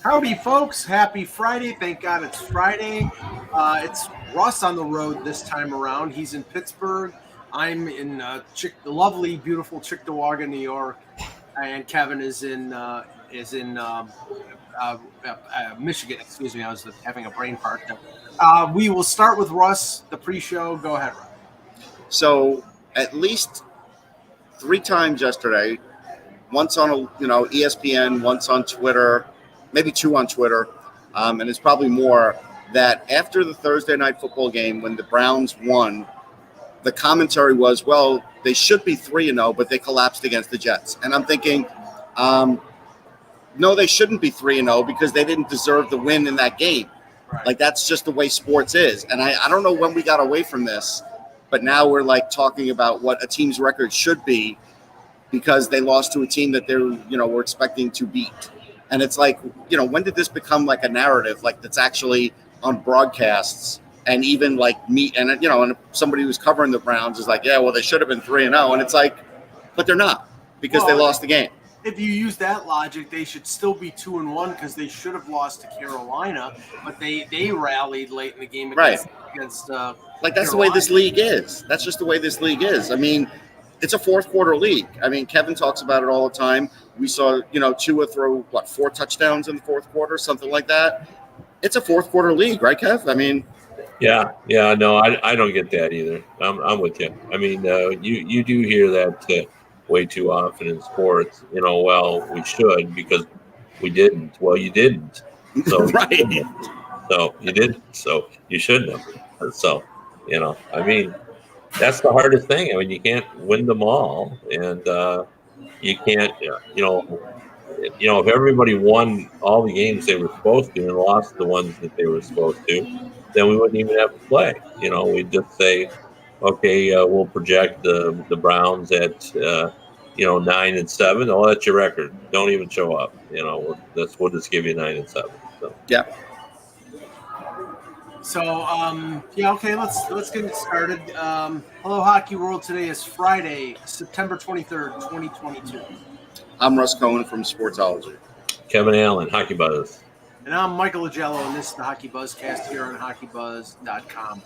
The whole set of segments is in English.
Howdy, folks. Happy Friday. Thank God it's Friday. It's Russ on the road this time around. He's in Pittsburgh. I'm in the lovely, beautiful Cheektowaga, New York, and Kevin is in Michigan. Excuse me. I was having a brain fart there. We will start with Russ, the pre-show. Go ahead, Russ. So at least 3 times yesterday, once on ESPN, once on Twitter, maybe 2 on Twitter, and it's probably more. That after the Thursday night football game, when the Browns won, the commentary was, well, they should be 3-0, but they collapsed against the Jets. And I'm thinking, no, they shouldn't be 3-0 because they didn't deserve the win in that game. Right. Like, that's just the way sports is. And I don't know when we got away from this, but now we're like talking about what a team's record should be because they lost to a team that were expecting to beat. And it's like, when did this become like a narrative, like that's actually on broadcasts and even like and somebody who's covering the Browns is like, yeah, well, they should have been 3-0. And it's like, but they're not because they lost the game. If you use that logic, they should still be 2-1 because they should have lost to Carolina, but they rallied late in the game against like that's Carolina. The way this league is. That's just the way this league is. I mean, it's a fourth quarter league. I mean, Kevin talks about it all the time. We saw, Tua throw 4 touchdowns in the fourth quarter, something like that. It's a fourth quarter league, right, Kev? I mean, yeah, no, I don't get that either. I'm with you. I mean, you do hear that way too often in sports. Well, we should because we didn't. Well, you didn't. So right. You didn't. So you didn't. So you shouldn't have. So I mean, that's the hardest thing. I mean, you can't win them all, and you can't. If everybody won all the games they were supposed to and lost the ones that they were supposed to, then we wouldn't even have to play. We'd just say, okay, we'll project the Browns at 9-7. Oh, that's your record. Don't even show up. We'll just give you 9-7. So yeah. So okay. Let's get it started. Hello, Hockey World. Today is Friday, September 23rd, 2022. I'm Russ Cohen from Sportsology. Kevin Allen, Hockey Buzz. And I'm Michael Agello, and this is the HockeyBuzzcast here on HockeyBuzz.com.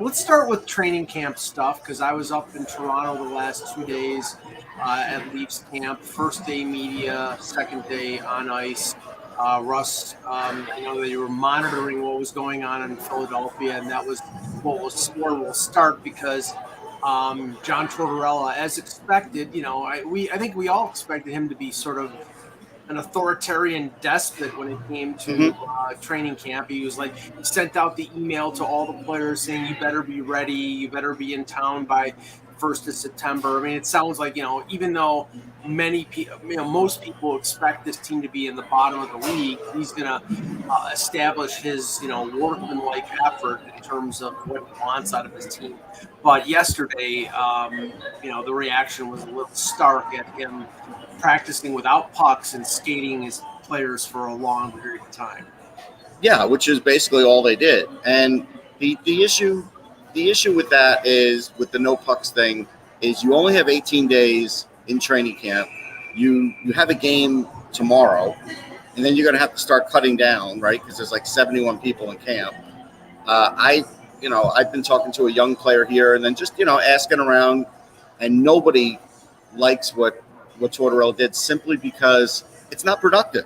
Let's start with training camp stuff because I was up in Toronto the last 2 days at Leafs camp. First day media, second day on ice. Russ, they were monitoring what was going on in Philadelphia, and that was where we'll start because John Tortorella, as expected, I think we all expected him to be sort of an authoritarian despot when it came to training camp. He sent out the email to all the players saying, you better be ready, you better be in town by 1st of September. I mean, it sounds like, even though most people expect this team to be in the bottom of the league, he's going to establish his, workmanlike effort in terms of what he wants out of his team. But yesterday, the reaction was a little stark at him practicing without pucks and skating his players for a long period of time. Yeah, which is basically all they did. And the issue with that is, with the no pucks thing, is you only have 18 days in training camp. You have a game tomorrow, and then you're going to have to start cutting down, right? Because there's like 71 people in camp. I've been talking to a young player here, and then just asking around, and nobody likes what Tortorella did simply because it's not productive.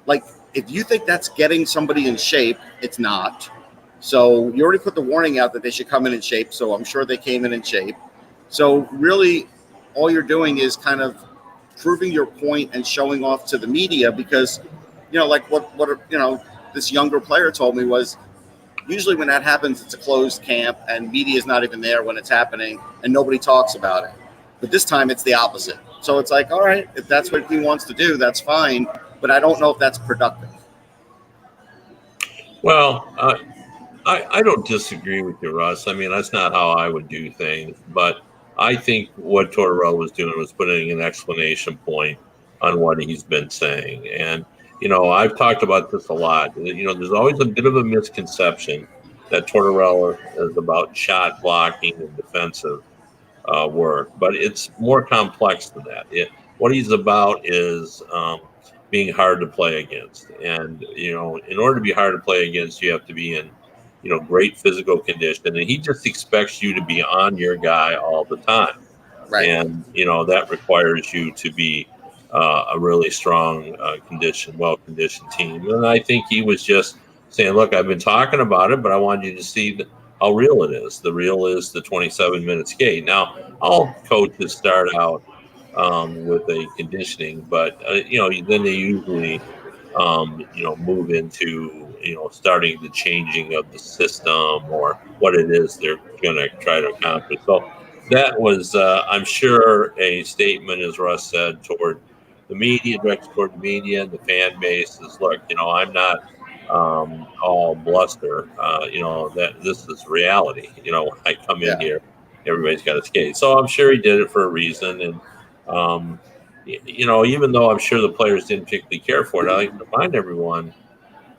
Like, if you think that's getting somebody in shape, it's not. So you already put the warning out that they should come in shape. So I'm sure they came in shape. So really all you're doing is kind of proving your point and showing off to the media because, like what this younger player told me was, usually when that happens, it's a closed camp and media is not even there when it's happening and nobody talks about it. But this time it's the opposite. So it's like, all right, if that's what he wants to do, that's fine. But I don't know if that's productive. Well, I don't disagree with you, Russ. I mean, that's not how I would do things. But I think what Tortorella was doing was putting an exclamation point on what he's been saying. And, I've talked about this a lot. There's always a bit of a misconception that Tortorella is about shot blocking and defensive work, but it's more complex than that. What he's about is being hard to play against. And, in order to be hard to play against, you have to be in, great physical condition. And he just expects you to be on your guy all the time. Right. And, that requires you to be a really strong, well-conditioned team. And I think he was just saying, look, I've been talking about it, but I want you to see how real it is. The real is the 27-minute skate. Now, all coaches start out with a conditioning, but then they usually move into starting the changing of the system or what it is they're going to try to accomplish. So that was, I'm sure, a statement, as Russ said, toward the media, directed toward the media and the fan base. Is look, I'm not all bluster. That this is reality. When I come in here, everybody's got to skate. So I'm sure he did it for a reason. And even though I'm sure the players didn't particularly care for it, I like to remind everyone,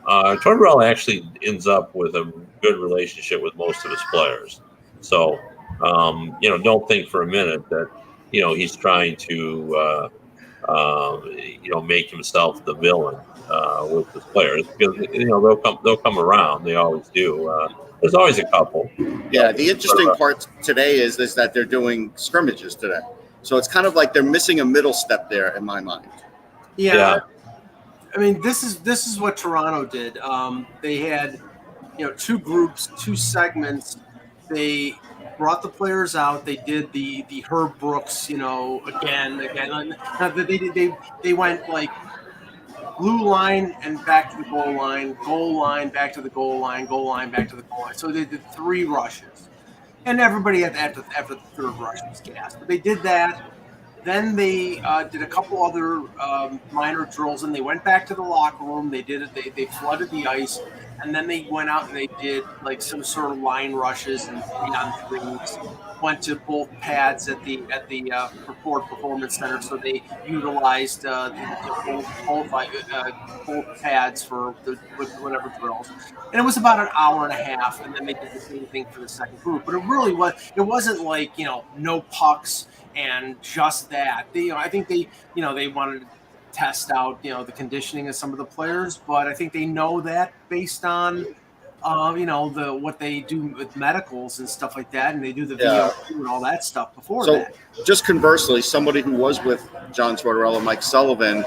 Tortorella actually ends up with a good relationship with most of his players. So, don't think for a minute that, he's trying to, make himself the villain with his players, because, they'll come around. They always do. There's always a couple. Yeah. The interesting part today is that they're doing scrimmages today. So it's kind of like they're missing a middle step there in my mind. Yeah. I mean, this is what Toronto did. They had, two groups, two segments. They brought the players out. They did the Herb Brooks, again. They went like blue line and back to the goal line, back to the goal line, back to the goal line. So they did 3 rushes. And everybody after the third rush was gassed. But they did that. Then they did a couple other minor drills, and they went back to the locker room. They did it. They flooded the ice, and then they went out and they did like some sort of line rushes and 3-on-3s. Went to both pads at the Ford Performance Center, so they utilized both pads with whatever drills. And it was about an hour and a half, and then they did the same thing for the second group. But it wasn't like no pucks and just that. I think they wanted to test out the conditioning of some of the players, but I think they know that based on what they do with medicals and stuff like that, and they do the video and all that stuff before that. Just conversely, somebody who was with John Tortorella, Mike Sullivan,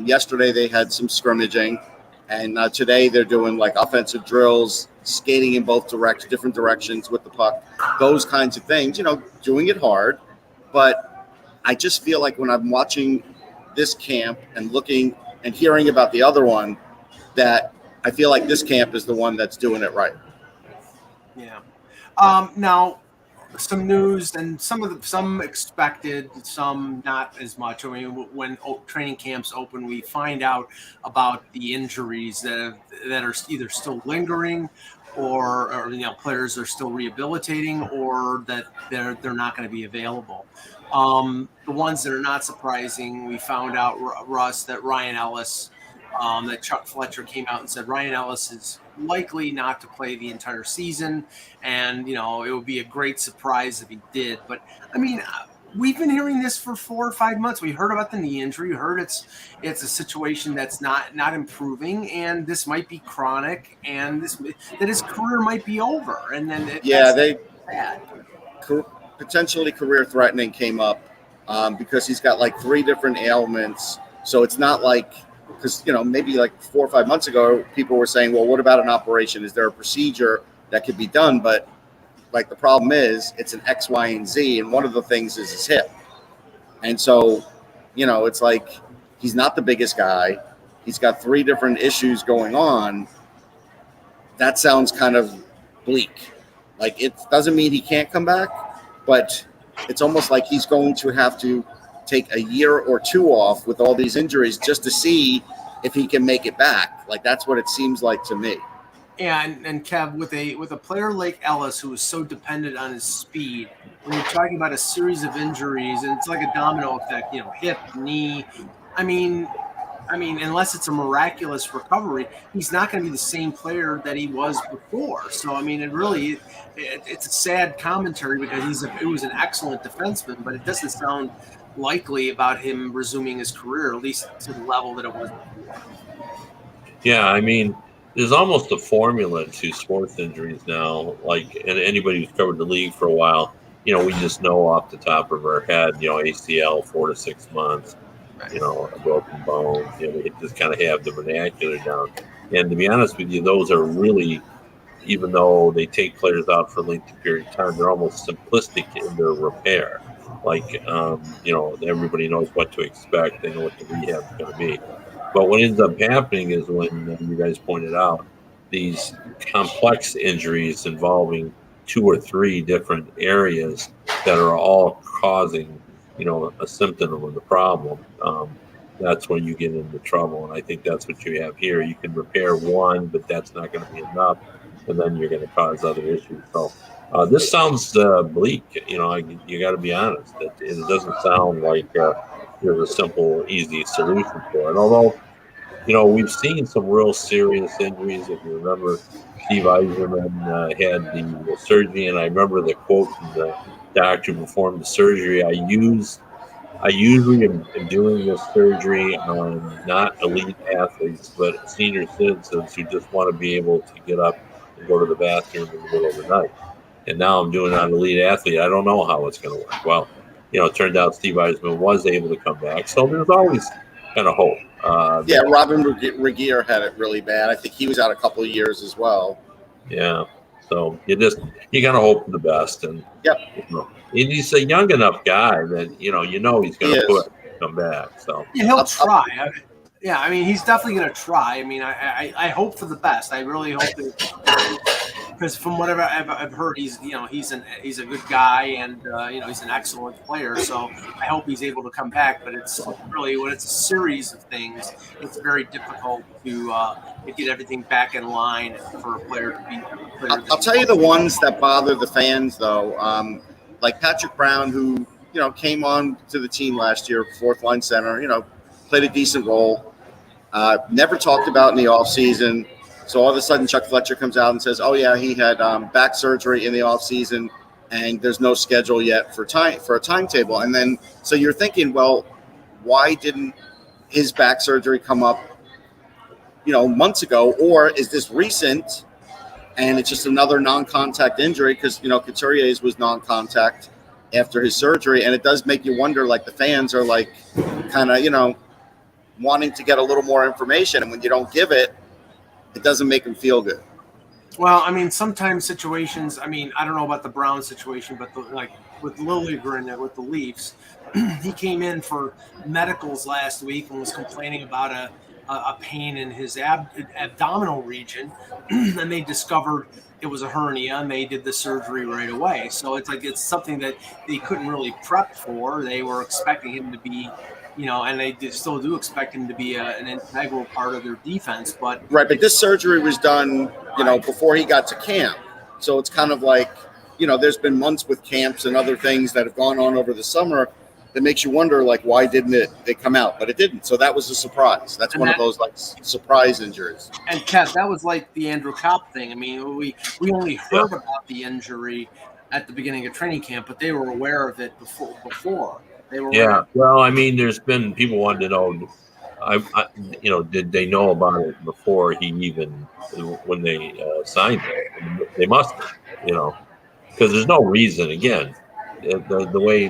yesterday they had some scrimmaging, and today they're doing like offensive drills, skating in both different directions with the puck, those kinds of things, doing it hard. But I just feel like when I'm watching this camp and looking and hearing about the other one, that I feel like this camp is the one that's doing it right. Yeah. Now, some news, and some expected, some not as much. I mean, when training camps open, we find out about the injuries that are either still lingering, or players are still rehabilitating, or that they're not going to be available. The ones that are not surprising, we found out, Russ, that Ryan Ellis. That Chuck Fletcher came out and said Ryan Ellis is likely not to play the entire season, and it would be a great surprise if he did. But I mean, we've been hearing this for 4 or 5 months. We heard about the knee injury. We heard it's a situation that's not improving, and this might be chronic, and that his career might be over. And then potentially career threatening came up because he's got like 3 different ailments. So it's not like. Because, maybe like 4 or 5 months ago, people were saying, well, what about an operation? Is there a procedure that could be done? But like the problem is it's an X, Y, and Z. And one of the things is his hip. And so, it's like he's not the biggest guy. He's got 3 different issues going on. That sounds kind of bleak. Like it doesn't mean he can't come back, but it's almost like he's going to have to take a year or 2 off with all these injuries just to see if he can make it back. Like that's what it seems like to me. Yeah, and Kev, with a player like Ellis, who is so dependent on his speed, when you're talking about a series of injuries, and it's like a domino effect, hip, knee. I mean, unless it's a miraculous recovery, he's not going to be the same player that he was before. So, I mean, it's a sad commentary because he was an excellent defenseman, but it doesn't sound likely about him resuming his career, at least to the level that it was before. Yeah, I mean, there's almost a formula to sports injuries now. Like, and anybody who's covered the league for a while, we just know off the top of our head, ACL 4 to 6 months, Right. a broken bone. We just kind of have the vernacular down. And to be honest with you, those are really, even though they take players out for a lengthy period of time, they're almost simplistic in their repair. Like, everybody knows what to expect. They know what the rehab is going to be. But what ends up happening is when you guys pointed out these complex injuries involving 2 or 3 different areas that are all causing, a symptom of the problem. That's when you get into trouble. And I think that's what you have here. You can repair one, but that's not going to be enough. And then you're going to cause other issues. So this sounds bleak. You got to be honest. It doesn't sound like there's a simple, easy solution for it. Although, we've seen some real serious injuries. If you remember, Steve Eiserman had the surgery, and I remember the quote from the doctor who performed the surgery. I usually am doing this surgery on not elite athletes, but senior citizens who just want to be able to get up and go to the bathroom in the middle of the night. And now I'm doing it on an elite athlete. I don't know how it's going to work. Well, it turned out Steve Eisman was able to come back. So there's always kind of hope. Robin Regier had it really bad. I think he was out a couple of years as well. Yeah. So you gotta hope for the best. And yep. And he's a young enough guy that he's going to come back. So yeah, he'll try. Yeah, I mean, he's definitely going to try. I mean, I hope for the best. I really hope that, because from whatever I've heard, he's a good guy, and he's an excellent player. So I hope he's able to come back. But it's really, when it's a series of things, it's very difficult to get everything back in line for a player to be. I'll tell you the ones that bother the fans, though. Like Patrick Brown, who came on to the team last year, fourth line center. Played a decent role. Never talked about in the offseason. So all of a sudden, Chuck Fletcher comes out and says, "Oh yeah, he had back surgery in the offseason, and there's no schedule yet for a timetable." And then, so you're thinking, well, why didn't his back surgery come up, months ago, or is this recent? And it's just another non-contact injury because Couturier's was non-contact after his surgery, and it does make you wonder. Like the fans are like, kind of wanting to get a little more information, and when you don't give it, it doesn't make them feel good. Well, I mean, sometimes situations. I mean, I don't know about the Brown situation, but like with Liljegren with the Leafs, he came in for medicals last week and was complaining about a pain in his abdominal region, and they discovered it was a hernia, and they did the surgery right away. So it's something that they couldn't really prep for. They were expecting him to be, and they still do expect him to be an integral part of their defense. But this surgery was done, before he got to camp. So it's kind of like, there's been months with camps and other things that have gone on over the summer that makes you wonder, like, why didn't it come out? But it didn't. So that was a surprise. That's one of those like surprise injuries. And Kat, that was like the Andrew Kopp thing. I mean, we only heard about the injury at the beginning of training camp, but they were aware of it before. They were aware. Well, I mean, there's been people wanting to know, did they know about it before he even, when they signed it? They must have, because there's no reason, again, the way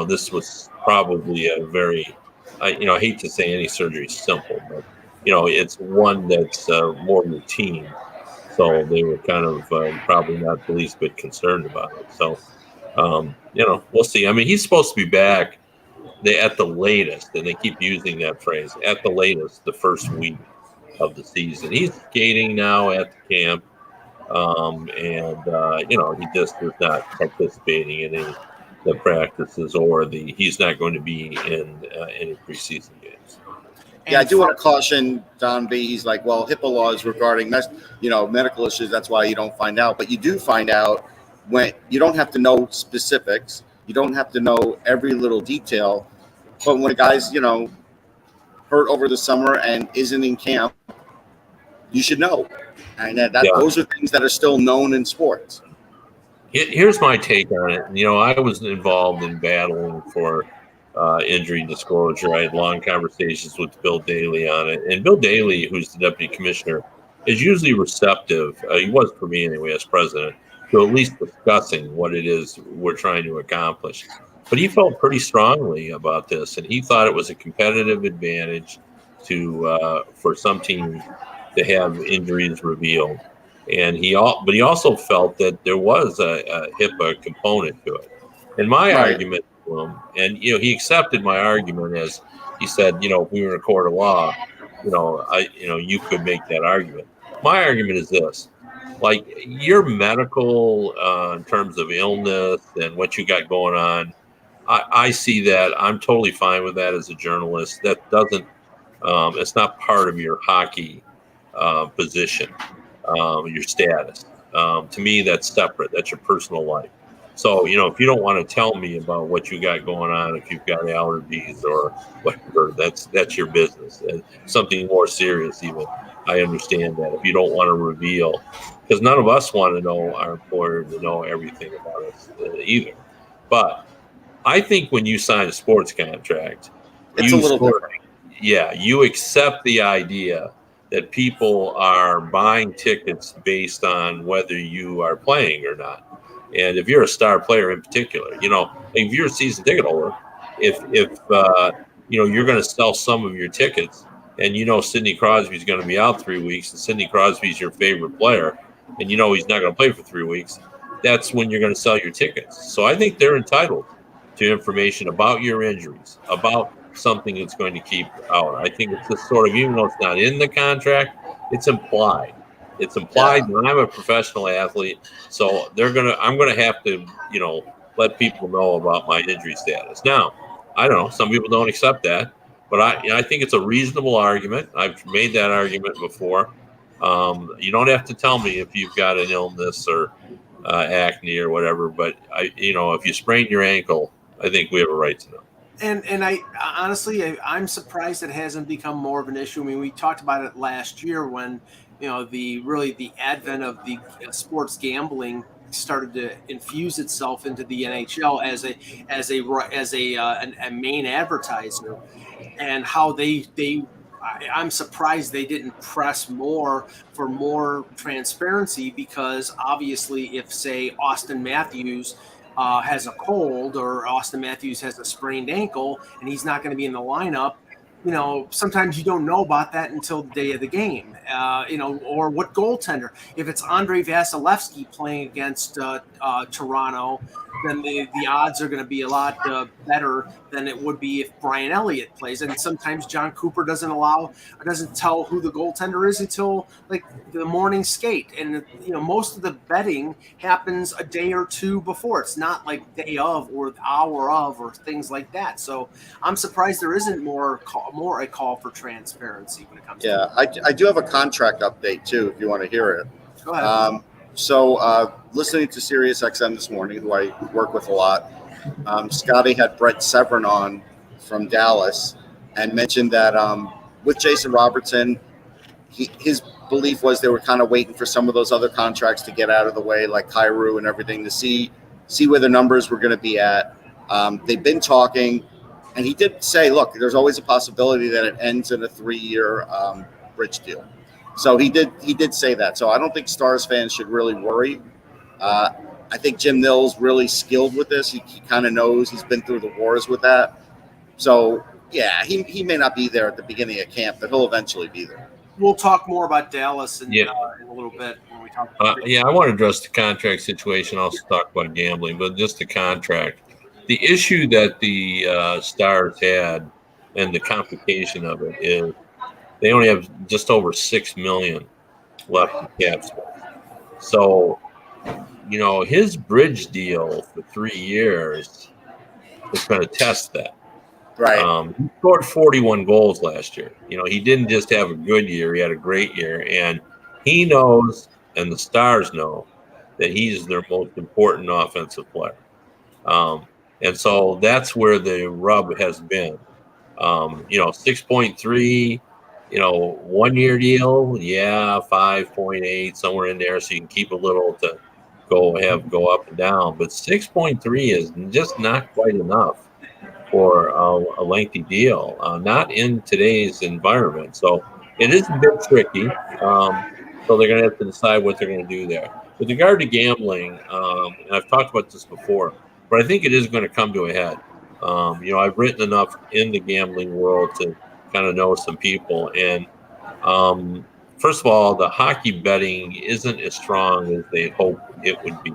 this was probably a very, I hate to say any surgery is simple, but it's one that's more routine. So they were kind of probably not the least bit concerned about it. So, we'll see. I mean, he's supposed to be back at the latest, and they keep using that phrase, at the latest, the first week of the season. He's skating now at the camp. He just is not participating in any of the practices, or he's not going to be in any preseason games. Yeah, I do want to caution Don B. He's like, well, HIPAA laws regarding medical issues. That's why you don't find out, but you do find out when you don't have to know specifics. You don't have to know every little detail. But when a guy's hurt over the summer and isn't in camp, you should know. And those are things that are still known in sports. Here's my take on it. I was involved in battling for injury disclosure. I had long conversations with Bill Daly on it. And Bill Daly, who's the deputy commissioner, is usually receptive. He was for me anyway as president, to at least discussing what it is we're trying to accomplish. But he felt pretty strongly about this, and he thought it was a competitive advantage for some teams to have injuries revealed. And but he also felt that there was a HIPAA component to it. And my argument to him, and he accepted my argument as he said, if we were in a court of law, you could make that argument. My argument is this: like your medical in terms of illness and what you got going on, I see that. I'm totally fine with that as a journalist. That doesn't, it's not part of your hockey position, your status. To me, that's separate. That's your personal life. So, if you don't want to tell me about what you got going on, if you've got allergies or whatever, that's your business. And something more serious, even, I understand that. If you don't want to reveal, because none of us want to know our employer to know everything about us either. But I think when you sign a sports contract, it's a little different. Yeah, you accept the idea that people are buying tickets based on whether you are playing or not. And if you're a star player in particular, if you're a season ticket holder, if you're going to sell some of your tickets, and Sidney Crosby's going to be out 3 weeks, and Sidney Crosby's your favorite player, and he's not going to play for 3 weeks, that's when you're going to sell your tickets. So I think they're entitled to information about your injuries, about something that's going to keep out. I think it's just sort of, even though it's not in the contract, it's implied. It's implied that I'm a professional athlete, so I'm gonna have to, let people know about my injury status. Now, I don't know, some people don't accept that, but I think it's a reasonable argument. I've made that argument before. You don't have to tell me if you've got an illness or acne or whatever, but if you sprain your ankle, I think we have a right to know. And I honestly, I'm surprised it hasn't become more of an issue. I mean, we talked about it last year when the advent of the sports gambling started to infuse itself into the NHL as a main advertiser, and how I'm surprised they didn't press more for more transparency, because obviously if, say, Austin Matthews has a cold, or Austin Matthews has a sprained ankle and he's not going to be in the lineup, sometimes you don't know about that until the day of the game, or what goaltender. If it's Andrei Vasilevsky playing against Toronto, then the odds are going to be a lot better than it would be if Brian Elliott plays. And sometimes John Cooper doesn't tell who the goaltender is until like the morning skate. And most of the betting happens a day or two before. It's not like day of or hour of or things like that. So I'm surprised there isn't more a call for transparency when it comes to that. I do have a contract update too, if you want to hear it. Go ahead. So listening to Sirius XM this morning, who I work with a lot, Scotty had Brett Severin on from Dallas and mentioned that with Jason Robertson, his belief was they were kind of waiting for some of those other contracts to get out of the way, like Kyrou and everything, to see where the numbers were going to be at. They've been talking, and he did say, look, there's always a possibility that it ends in a 3-year bridge deal. So he did say that. So I don't think Stars fans should really worry. I think Jim Nill's really skilled with this. He kind of knows. He's been through the wars with that. So, yeah, he may not be there at the beginning of camp, but he'll eventually be there. We'll talk more about Dallas in a little bit when we talk about I want to address the contract situation. I'll also talk about gambling, but just the contract. The issue that the Stars had and the complication of it is they only have just over $6 million left in cap space. So, his bridge deal for 3 years is going to test that. Right. He scored 41 goals last year. He didn't just have a good year; he had a great year, and he knows, and the Stars know, that he's their most important offensive player. And so that's where the rub has been. 6.3. 1 year deal, 5.8, somewhere in there, so you can keep a little to go up and down. But 6.3 is just not quite enough for a lengthy deal, not in today's environment. So it is a bit tricky. So they're going to have to decide what they're going to do there. With regard to gambling, and I've talked about this before, but I think it is going to come to a head. I've written enough in the gambling world to kind of know some people. And first of all, the hockey betting isn't as strong as they hoped it would be.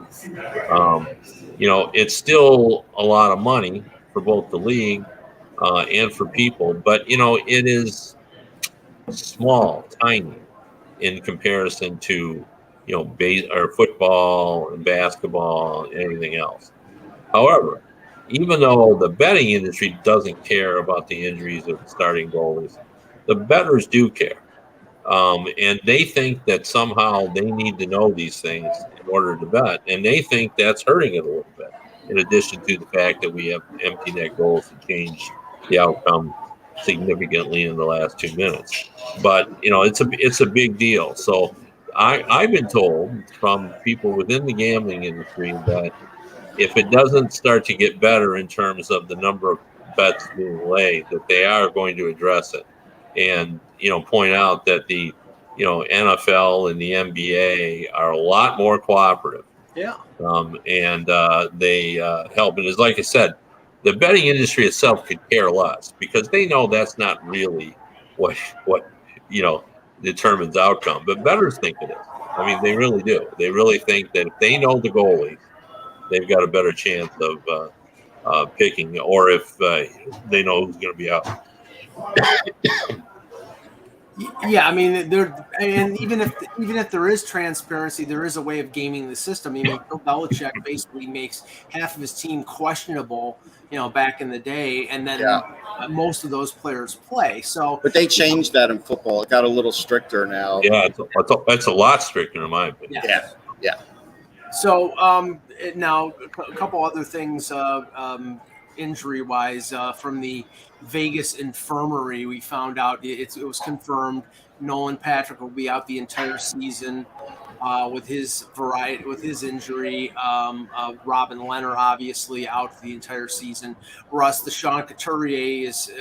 It's still a lot of money for both the league and for people, but it is small, tiny in comparison to base or football and basketball and everything else. However, even though the betting industry doesn't care about the injuries of the starting goalies, the bettors do care. And they think that somehow they need to know these things in order to bet. And they think that's hurting it a little bit, in addition to the fact that we have empty net goals to change the outcome significantly in the last 2 minutes. But, it's a big deal. So I've been told from people within the gambling industry that if it doesn't start to get better in terms of the number of bets being laid, that they are going to address it and point out that the NFL and the NBA are a lot more cooperative. Yeah. And they help. And as like I said, the betting industry itself could care less because they know that's not really what determines outcome. But bettors think it is. I mean, they really do. They really think that if they know the goalies, they've got a better chance of picking, or if they know who's going to be out. Yeah, I mean, even if there is transparency, there is a way of gaming the system. I mean, Bill Belichick basically makes half of his team questionable, back in the day, and then most of those players play. So, but they changed that in football. It got a little stricter now. Yeah, it's a lot stricter in my opinion. Yeah. So now a couple other things injury-wise from the Vegas infirmary, we found out it was confirmed Nolan Patrick will be out the entire season with his injury. Robin Leonard obviously out for the entire season. Russ, the Sean Couturier's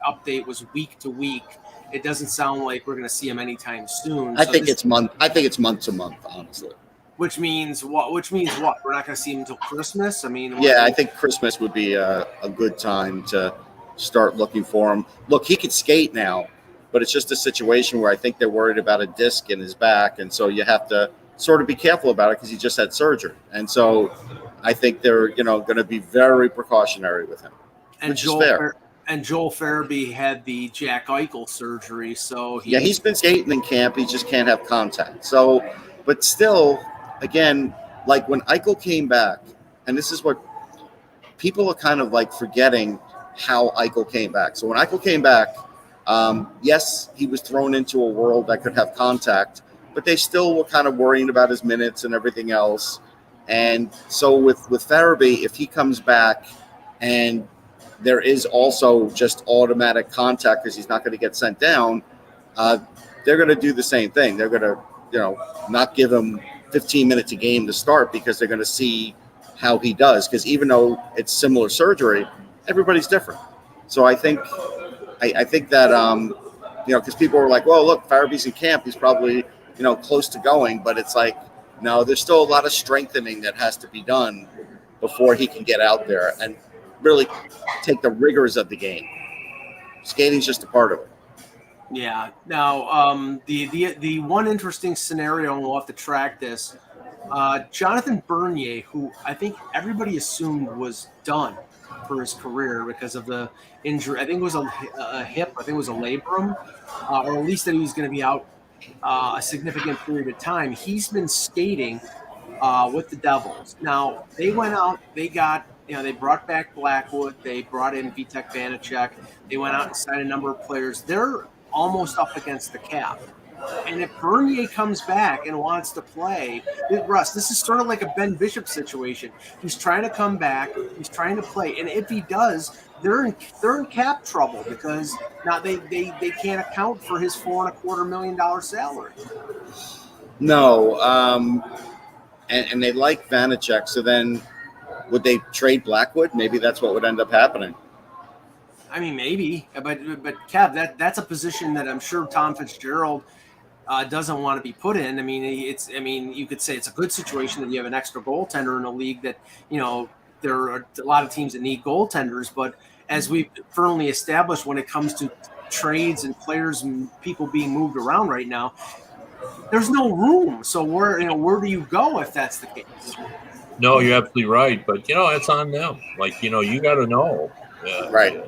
update was week to week. It doesn't sound like we're going to see him anytime soon. I think it's month to month, honestly. Which means what? We're not going to see him until Christmas. I mean, I think Christmas would be a good time to start looking for him. Look, he could skate now, but it's just a situation where I think they're worried about a disc in his back, and so you have to sort of be careful about it because he just had surgery, and so I think they're going to be very precautionary with him, which is fair. And Joel Farabee had the Jack Eichel surgery, so he's been skating in camp. He just can't have contact. So, but still. Again, like when Eichel came back, and this is what people are kind of like forgetting how Eichel came back. So when Eichel came back, yes, he was thrown into a world that could have contact, but they still were kind of worrying about his minutes and everything else. And so with Farabee, if he comes back and there is also just automatic contact because he's not going to get sent down, they're going to do the same thing. They're going to, not give him 15 minutes a game to start because they're going to see how he does. Because even though it's similar surgery, everybody's different. So I think that, because people were like, well, look, Farabee's in camp. He's probably, close to going. But it's like, no, there's still a lot of strengthening that has to be done before he can get out there and really take the rigors of the game. Skating's just a part of it. Yeah. Now, the one interesting scenario, and we'll have to track this, Jonathan Bernier, who I think everybody assumed was done for his career because of the injury. I think it was a hip. I think it was a labrum, or at least that he was going to be out a significant period of time. He's been skating with the Devils. Now, they went out, they got, they brought back Blackwood. They brought in Vitek Vanacek. They went out and signed a number of players. They're almost up against the cap. And if Bernier comes back and wants to play, Russ, this is sort of like a Ben Bishop situation. He's trying to come back. He's trying to play. And if he does, they're in cap trouble because now they can't account for his $4.25 million salary. No. And they like Vanacek. So then would they trade Blackwood? Maybe that's what would end up happening. I mean, maybe, but Kev, that's a position that I'm sure Tom Fitzgerald doesn't want to be put in. I mean, you could say it's a good situation that you have an extra goaltender in a league that, there are a lot of teams that need goaltenders, but as we've firmly established, when it comes to trades and players and people being moved around right now, there's no room. So where do you go if that's the case? No, you're absolutely right. But it's on them. Like you got to know. Right.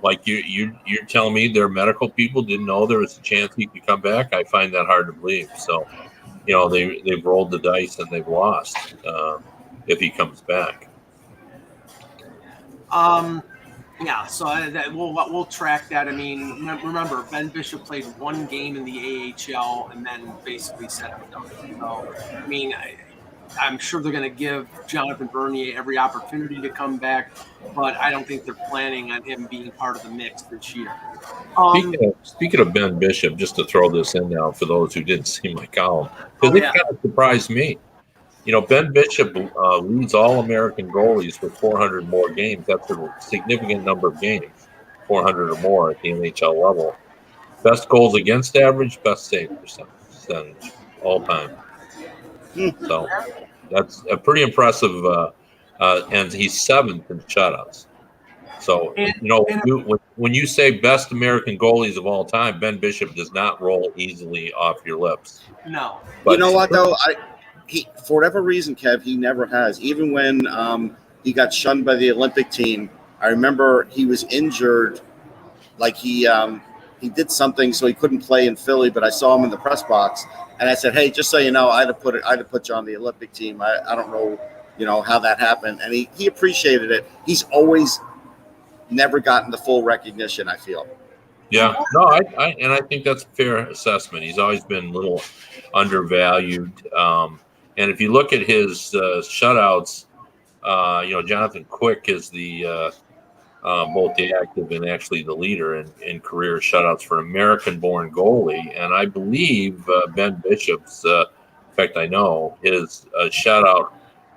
Like you're telling me their medical people didn't know there was a chance he could come back. I find that hard to believe. So, they've rolled the dice and they've lost if he comes back. Yeah, so we'll track that. I mean, remember, Ben Bishop played one game in the AHL and then basically set up done. So, I mean, I'm sure they're going to give Jonathan Bernier every opportunity to come back, but I don't think they're planning on him being part of the mix this year. Speaking of Ben Bishop, just to throw this in now for those who didn't see my column, because it kind of surprised me. Ben Bishop leads all American goalies with 400 more games. That's a significant number of games, 400 or more at the NHL level. Best goals against average, best save percentage all time. So that's a pretty impressive. And he's 7th in shutouts. So, when you say best American goalies of all time, Ben Bishop does not roll easily off your lips. No. But you know what, though? For whatever reason, Kev, he never has. Even when he got shunned by the Olympic team, I remember he was injured. Like he did something so he couldn't play in Philly, but I saw him in the press box, and I said, "Hey, just so you know, I'd have put you on the Olympic team. I don't know, how that happened." And he appreciated it. He's always never gotten the full recognition, I feel. Yeah, no, I think that's a fair assessment. He's always been a little undervalued. And if you look at his shutouts, Jonathan Quick is the both the active and actually the leader in career shutouts for an American-born goalie. And I believe Ben Bishop's, in fact, I know his shutout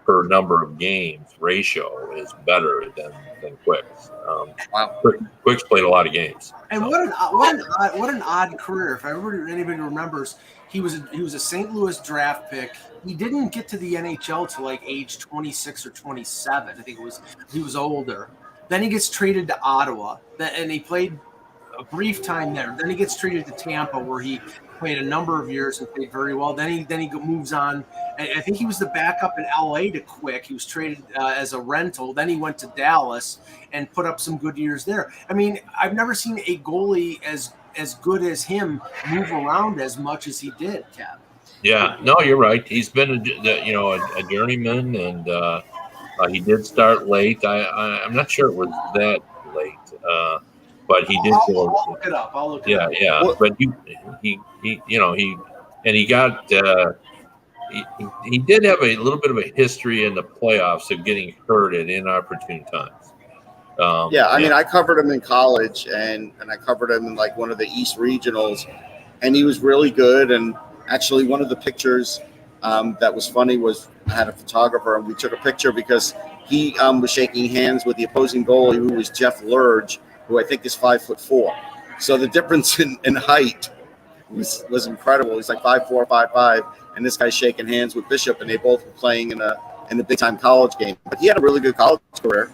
per number of games ratio is better than Quick's. Wow. Quick's played a lot of games. And so. what an odd career. If anybody remembers, he was a St. Louis draft pick. He didn't get to the NHL till like age 26 or 27. I think he was older. Then he gets traded to Ottawa, and he played a brief time there. Then he gets traded to Tampa, where he played a number of years and played very well. Then he moves on. I think he was the backup in LA to Quick. He was traded as a rental. Then he went to Dallas and put up some good years there. I mean, I've never seen a goalie as good as him move around as much as he did, Kev. Yeah, no, you're right. He's been a journeyman, and he did start late. I'm not sure it was that late, but he did. I'll look it up. Yeah. But he got. He did have a little bit of a history in the playoffs of getting hurt at inopportune times. I mean, I covered him in college, and I covered him in like one of the East regionals, and he was really good. And actually, one of the pictures that was funny was I had a photographer, and we took a picture because he was shaking hands with the opposing goalie, who was Jeff Lurge, who I think is 5'4". So the difference in height was incredible. He's like 5'4", 5'5", and this guy's shaking hands with Bishop, and they both were playing in a big time college game. But he had a really good college career.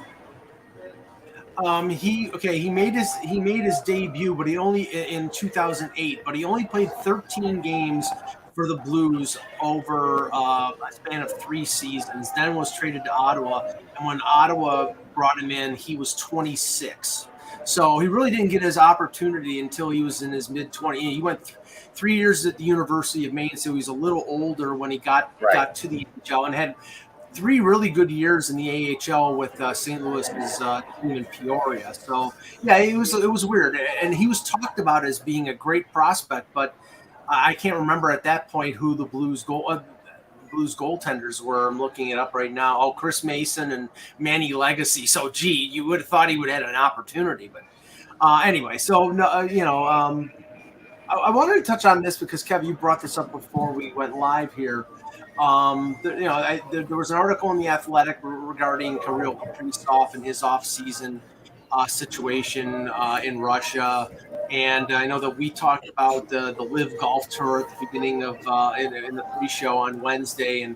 He made his debut, but he only in 2008. But he only played 13 games for the Blues over a span of 3 seasons. Then was traded to Ottawa, and when Ottawa brought him in, he was 26. So he really didn't get his opportunity until he was in his mid-20s. He went 3 years at the University of Maine, so he was a little older when he got to the NHL and had 3 really good years in the AHL with St. Louis's team in Peoria. So yeah, it was weird, and he was talked about as being a great prospect, but I can't remember at that point who the Blues goaltenders were. I'm looking it up right now. Oh, Chris Mason and Manny Legacy. So, gee, you would have thought he would have had an opportunity. But anyway, so, I wanted to touch on this because, Kev, you brought this up before we went live here. There was an article in The Athletic regarding Kirill Kaprizov and his offseason. situation in Russia. And I know that we talked about the Live Golf Tour at the beginning of in the pre-show on Wednesday, and